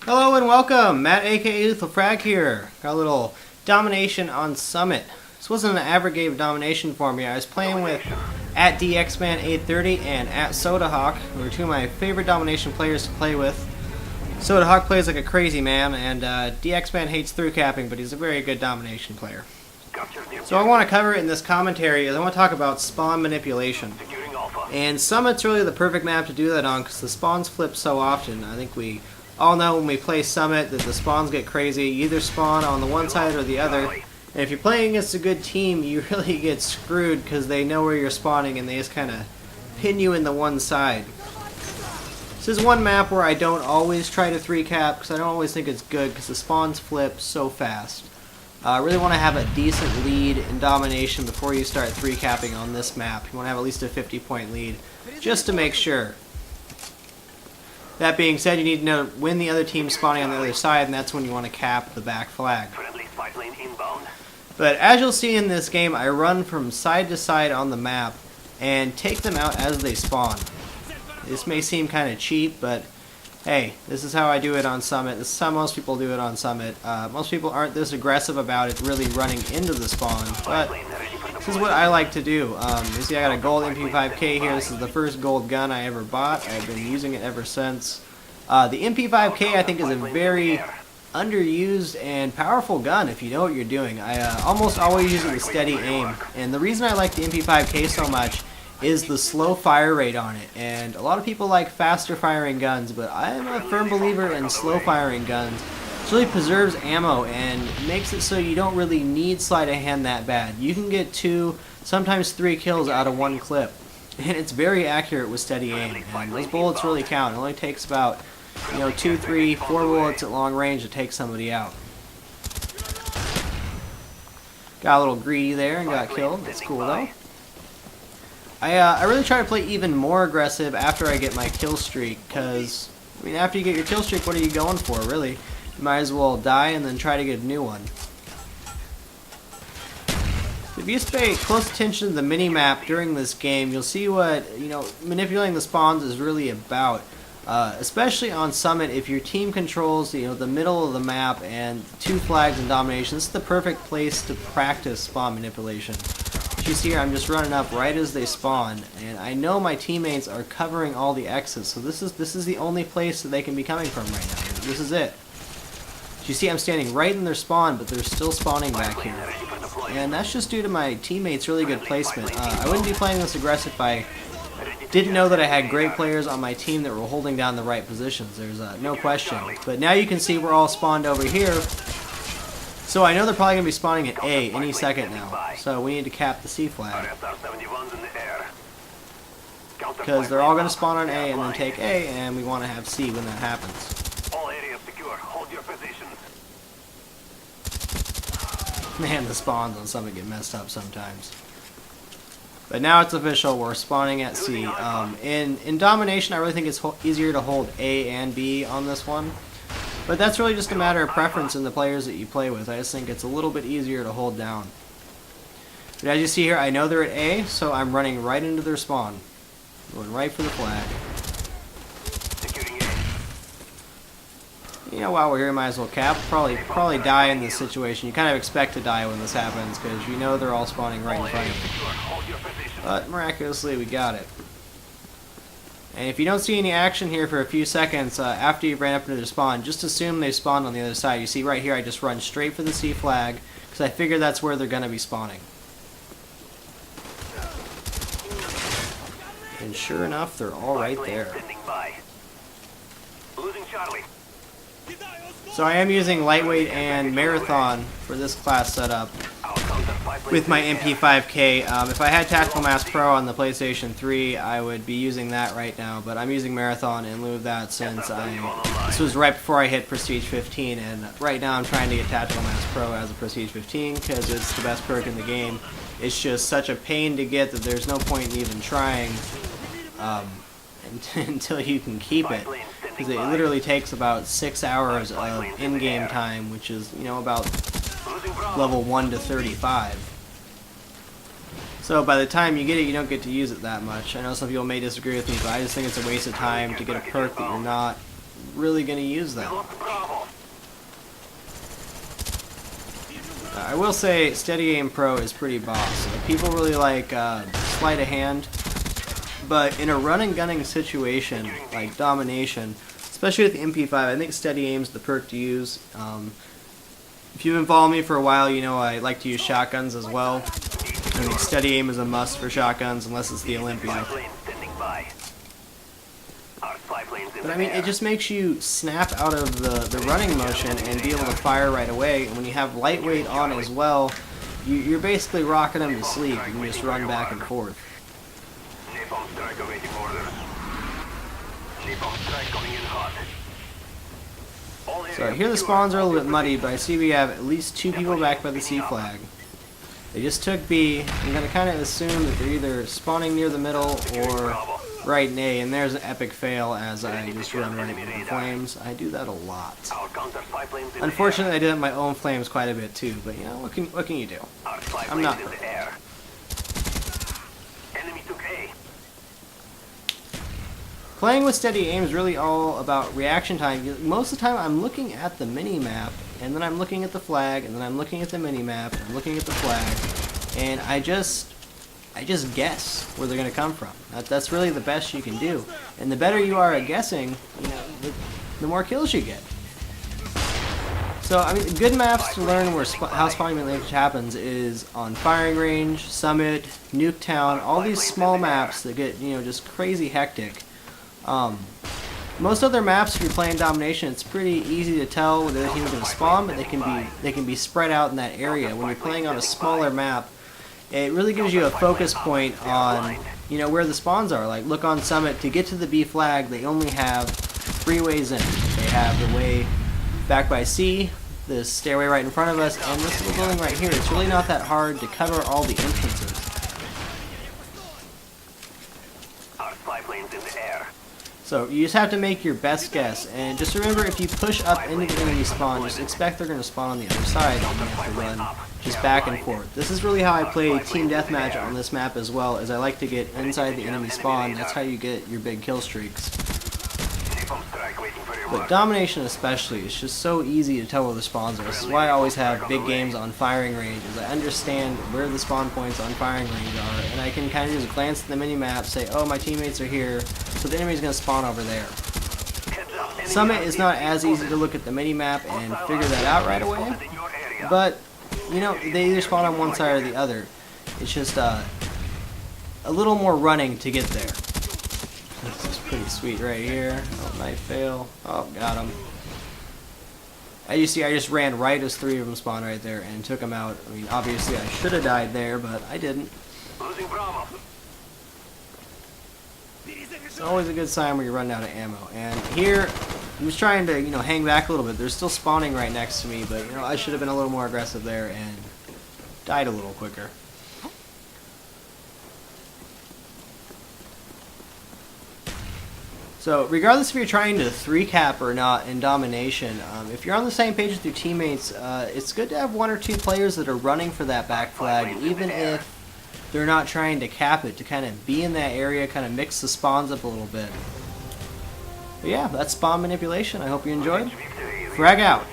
Hello and welcome, Matt aka LethalFrag here. Got a little domination on Summit. This wasn't an average game of domination for me. I was playing with at DXman830 and at SodaHawk, who are two of my favorite domination players to play with. SodaHawk plays like a crazy man, and DXman hates through capping, but he's a very good domination player. So I want to cover it in this commentary is I want to talk about spawn manipulation. And Summit's really the perfect map to do that on because the spawns flip so often. I think we all know when we play Summit that the spawns get crazy. You either spawn on the one side or the other. And if you're playing against a good team, you really get screwed because they know where you're spawning and they just kind of pin you in the one side. This is one map where I don't always try to 3-cap because I don't always think it's good because the spawns flip so fast. I really want to have a decent lead in domination before you start 3-capping on this map. You want to have at least a 50-point lead just to make sure. That being said, you need to know when the other team's spawning on the other side, and that's when you want to cap the back flag. But as you'll see in this game, I run from side to side on the map and take them out as they spawn. This may seem kind of cheap, but hey, this is how I do it on Summit. This is how most people do it on Summit. Most people aren't this aggressive about it really running into the spawn, but this is what I like to do. You see I got a gold MP5K here. This is the first gold gun I ever bought. I've been using it ever since. The MP5K I think is a very underused and powerful gun if you know what you're doing. I almost always use it with steady aim, and the reason I like the MP5K so much is the slow fire rate on it. And a lot of people like faster firing guns, but I'm a firm believer in slow firing guns. It really preserves ammo and makes it so you don't really need sleight of hand that bad. You can get 2, sometimes 3 kills out of one clip, and it's very accurate with steady aim. And those bullets really count. It only takes about 2, 3, 4 bullets at long range to take somebody out. Got a little greedy there and got killed. That's cool though. I really try to play even more aggressive after I get my kill streak, because, I mean, after you get your kill streak, what are you going for, really? You might as well die and then try to get a new one. If you pay close attention to the mini-map during this game, you'll see what, manipulating the spawns is really about. Especially on Summit, if your team controls, the middle of the map and 2 flags in domination, this is the perfect place to practice spawn manipulation. You see here, I'm just running up right as they spawn, and I know my teammates are covering all the exits, so this is the only place that they can be coming from right now. This is it. You see, I'm standing right in their spawn, but they're still spawning back here, and that's just due to my teammates' really good placement. I wouldn't be playing this aggressive if I didn't know that I had great players on my team that were holding down the right positions. There's no question. But now you can see we're all spawned over here. So I know they're probably going to be spawning at A any second now. So we need to cap the C flag. Because they're all going to spawn on A and then take A, and we want to have C when that happens. Man, the spawns on Summit get messed up sometimes. But now it's official, we're spawning at C. In Domination, I really think it's easier to hold A and B on this one. But that's really just a matter of preference in the players that you play with. I just think it's a little bit easier to hold down. But as you see here, I know they're at A, so I'm running right into their spawn. Going right for the flag. While we're here, might as well cap. Probably die in this situation. You kind of expect to die when this happens, because you know they're all spawning right in front of you. But miraculously, we got it. And if you don't see any action here for a few seconds after you've ran up into their spawn, just assume they spawned on the other side. You see right here, I just run straight for the C flag, because I figure that's where they're going to be spawning. And sure enough, they're all right there. So I am using lightweight and marathon for this class setup with my MP5K. If I had Tactical Mass Pro on the PlayStation 3, I would be using that right now, but I'm using marathon in lieu of that since this was right before I hit Prestige 15, and right now I'm trying to get Tactical Mass Pro as a Prestige 15 because it's the best perk in the game. It's just such a pain to get that there's no point in even trying until you can keep it. Because it literally takes about 6 hours of in-game time, which is, about level 1 to 35. So by the time you get it, you don't get to use it that much. I know some people may disagree with me, but I just think it's a waste of time to get a perk that you're not really going to use that much. I will say Steady Aim Pro is pretty boss. People really like sleight of hand, but in a run and gunning situation like domination, especially with the MP5, I think Steady Aim's the perk to use. If you've been following me for a while, you know I like to use shotguns as well. I mean, Steady Aim is a must for shotguns unless it's the Olympia. But I mean, it just makes you snap out of the running motion and be able to fire right away. And when you have lightweight on as well, you're basically rocking them to sleep. You can just run back and forth. So here the spawns are a little bit muddy, but I see we have at least 2 people back by the C flag. They just took B. I'm going to kind of assume that they're either spawning near the middle or right in A, and there's an epic fail as I just run right into the flames. I do that a lot. Unfortunately, I did it in my own flames quite a bit too, but you know, what can you do? I'm not perfect. Playing with Steady Aim is really all about reaction time. Most of the time I'm looking at the mini-map, and then I'm looking at the flag, and then I'm looking at the mini-map, and I'm looking at the flag, and I just guess where they're going to come from. That's really the best you can do. And the better you are at guessing, you know, the more kills you get. So, I mean, good maps to learn where how spawning linkage happens is on Firing Range, Summit, Nuketown, all these small maps that get, you know, just crazy hectic. Most other maps, if you're playing domination, it's pretty easy to tell where the other team's going to spawn, but they can be spread out in that area. When you're playing on a smaller map, it really gives you a focus point on, you know, where the spawns are. Like, look on Summit, to get to the B flag, they only have 3 ways in. They have the way back by C, the stairway right in front of us, and this little building right here. It's really not that hard to cover all the entrances. So you just have to make your best guess, and just remember, if you push up into the enemy spawn, just expect they're going to spawn on the other side, and you have to run just back and forth. This is really how I play Team Deathmatch on this map as well, as I like to get inside the enemy spawn. That's how you get your big kill streaks. But domination especially, it's just so easy to tell where the spawns are. This is why I always have big games on Firing Range, is I understand where the spawn points on Firing Range are, and I can kind of just glance at the mini-map, say, oh, my teammates are here, so the enemy's going to spawn over there. Summit is not as easy to look at the mini-map and figure that out right away, but, you know, they either spawn on one side or the other. It's just a little more running to get there. This is pretty sweet right here. Oh, might fail. Oh, got him. As you see, I just ran right as 3 of them spawned right there and took them out. I mean, obviously I should have died there, but I didn't. It's always a good sign when you run out of ammo. And here, I'm just trying to, you know, hang back a little bit. They're still spawning right next to me, but, you know, I should have been a little more aggressive there and died a little quicker. So, regardless if you're trying to 3-cap or not in domination, if you're on the same page with your teammates, it's good to have 1 or 2 players that are running for that back flag, even if they're not trying to cap it, to kind of be in that area, kind of mix the spawns up a little bit. But yeah, that's spawn manipulation. I hope you enjoyed. Frag out.